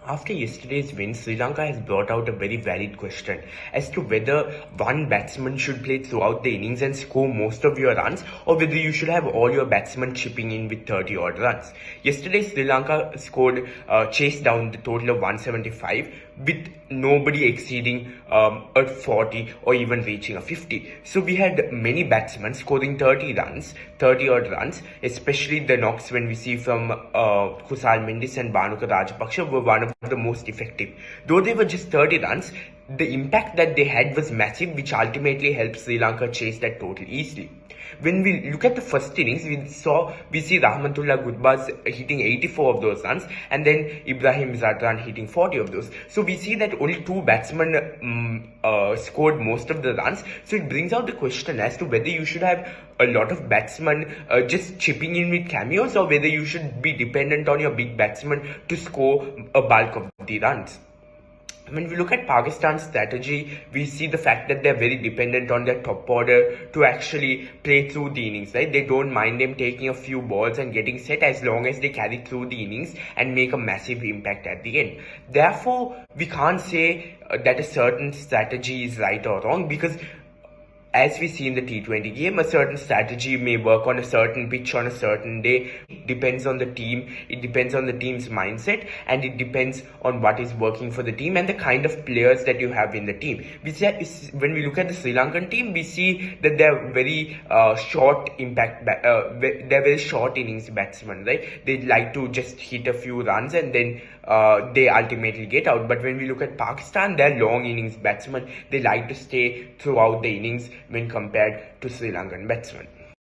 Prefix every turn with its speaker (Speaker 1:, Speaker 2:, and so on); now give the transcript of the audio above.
Speaker 1: After yesterday's win, Sri Lanka has brought out a very valid question as to whether one batsman should play throughout the innings and score most of your runs, or whether you should have all your batsmen chipping in with 30 odd runs. Yesterday, Sri Lanka chased down the total of 175 with nobody exceeding a 40 or even reaching a 50. So we had many batsmen scoring 30 odd runs, especially the knocks when we see from Kusal Mendis and Bhanuka Rajapaksa were one of the most effective. Though they were just 30 runs, the impact that they had was massive, which ultimately helped Sri Lanka chase that total easily. When we look at the first innings, we see Rahmatullah Gudbaz hitting 84 of those runs, and then Ibrahim Zadran hitting 40 of those. So we see that only two batsmen scored most of the runs. So it brings out the question as to whether you should have a lot of batsmen just chipping in with cameos, or whether you should be dependent on your big batsmen to score a bulk of the runs. When we look at Pakistan's strategy, we see the fact that they're very dependent on their top order to actually play through the innings, right? They don't mind them taking a few balls and getting set as long as they carry through the innings and make a massive impact at the end. Therefore, we can't say that a certain strategy is right or wrong, because as we see in the T20 game, a certain strategy may work on a certain pitch on a certain day. It depends on the team, it depends on the team's mindset, and it depends on what is working for the team and the kind of players that you have in the team. When we look at the Sri Lankan team, we see that they're very they're very short innings batsmen, right? They like to just hit a few runs and then they ultimately get out. But when we look at Pakistan, they're long innings batsmen. They like to stay throughout the innings when compared to Sri Lankan batsmen.